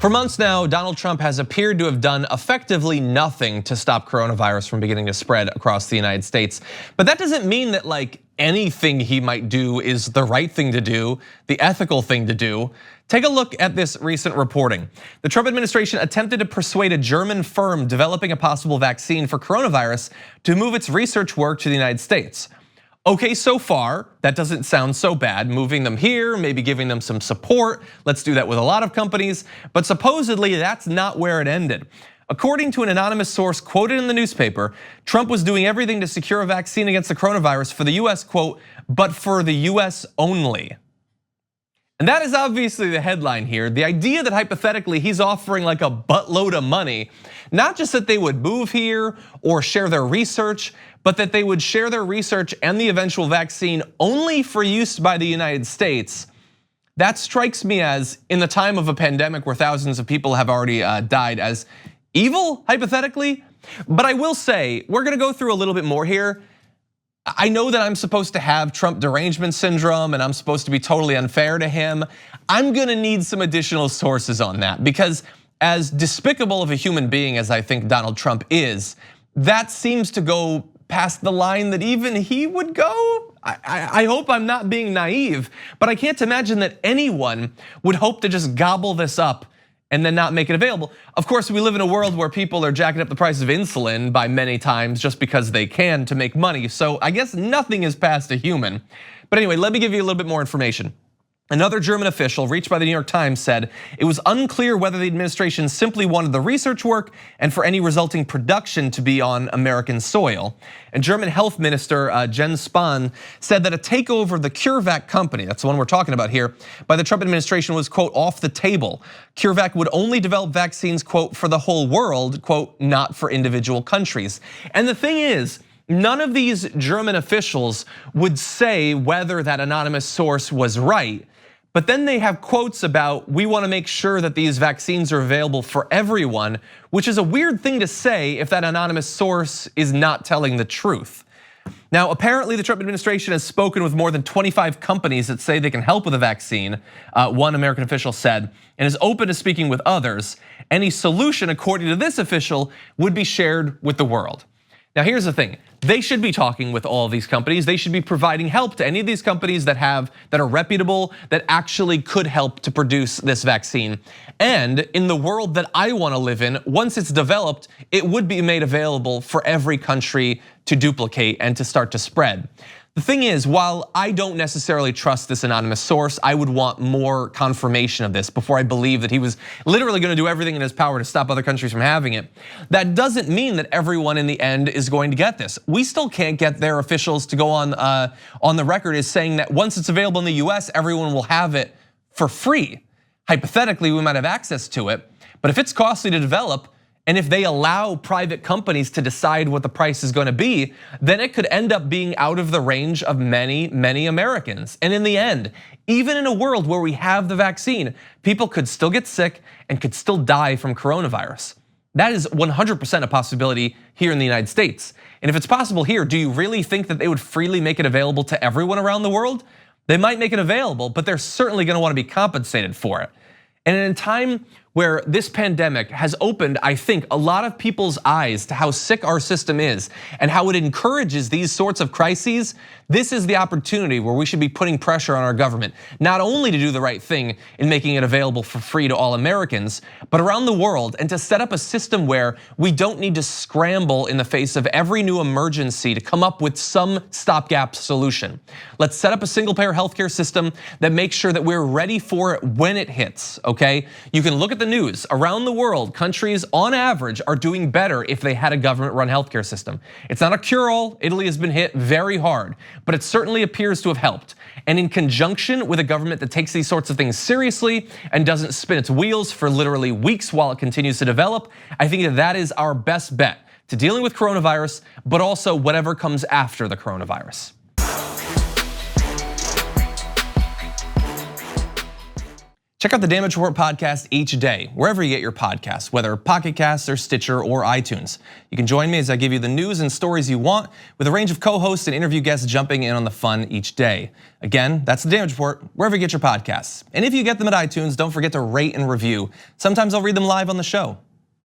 For months now, Donald Trump has appeared to have done effectively nothing to stop coronavirus from beginning to spread across the United States. But that doesn't mean that anything he might do is the right thing to do, the ethical thing to do. Take a look at this recent reporting. The Trump administration attempted to persuade a German firm developing a possible vaccine for coronavirus to move its research work to the United States. Okay, so far, that doesn't sound so bad. Moving them here, maybe giving them some support. Let's do that with a lot of companies. But supposedly, that's not where it ended. According to an anonymous source quoted in the newspaper, Trump was doing everything to secure a vaccine against the coronavirus for the US, quote, but for the US only. And that is obviously the headline here. The idea that hypothetically he's offering a buttload of money, not just that they would move here or share their research, but that they would share their research and the eventual vaccine only for use by the United States. That strikes me as, in the time of a pandemic where thousands of people have already died, as evil, hypothetically. But I will say, we're gonna go through a little bit more here. I know that I'm supposed to have Trump derangement syndrome and I'm supposed to be totally unfair to him. I'm gonna need some additional sources on that, because as despicable of a human being as I think Donald Trump is, that seems to go past the line that even he would go. I hope I'm not being naive, but I can't imagine that anyone would hope to just gobble this up and then not make it available. Of course, we live in a world where people are jacking up the price of insulin by many times just because they can to make money. So I guess nothing is past a human. But anyway, let me give you a little bit more information. Another German official reached by the New York Times said it was unclear whether the administration simply wanted the research work and for any resulting production to be on American soil. And German Health Minister Jens Spahn said that a takeover of the CureVac company, that's the one we're talking about here, by the Trump administration was, quote, off the table. CureVac would only develop vaccines, quote, for the whole world, quote, not for individual countries. And the thing is, none of these German officials would say whether that anonymous source was right. But then they have quotes about, we want to make sure that these vaccines are available for everyone, which is a weird thing to say if that anonymous source is not telling the truth. Now, apparently the Trump administration has spoken with more than 25 companies that say they can help with a vaccine, one American official said, and is open to speaking with others. Any solution, according to this official, would be shared with the world. Now, here's the thing. They should be talking with all of these companies. They should be providing help to any of these companies that are reputable, that actually could help to produce this vaccine. And in the world that I want to live in, once it's developed, it would be made available for every country to duplicate and to start to spread. The thing is, while I don't necessarily trust this anonymous source, I would want more confirmation of this before I believe that he was literally gonna do everything in his power to stop other countries from having it. That doesn't mean that everyone in the end is going to get this. We still can't get their officials to go on the record as saying that once it's available in the US, everyone will have it for free. Hypothetically, we might have access to it, but if it's costly to develop, and if they allow private companies to decide what the price is gonna be, then it could end up being out of the range of many, many Americans. And in the end, even in a world where we have the vaccine, people could still get sick and could still die from coronavirus. That is 100% a possibility here in the United States. And if it's possible here, do you really think that they would freely make it available to everyone around the world? They might make it available, but they're certainly gonna wanna be compensated for it. And in a time where this pandemic has opened, I think, a lot of people's eyes to how sick our system is and how it encourages these sorts of crises, this is the opportunity where we should be putting pressure on our government, not only to do the right thing in making it available for free to all Americans, but around the world, and to set up a system where we don't need to scramble in the face of every new emergency to come up with some stopgap solution. Let's set up a single payer healthcare system that makes sure that we're ready for it when it hits, okay? You can look at the news around the world. Countries on average are doing better if they had a government-run healthcare system. It's not a cure-all. Italy has been hit very hard, but it certainly appears to have helped. And in conjunction with a government that takes these sorts of things seriously and doesn't spin its wheels for literally weeks while it continues to develop, I think that is our best bet to dealing with coronavirus, but also whatever comes after the coronavirus. Check out the Damage Report podcast each day, wherever you get your podcasts, whether Pocket Casts or Stitcher or iTunes. You can join me as I give you the news and stories you want, with a range of co-hosts and interview guests jumping in on the fun each day. Again, that's the Damage Report, wherever you get your podcasts. And if you get them at iTunes, don't forget to rate and review. Sometimes I'll read them live on the show.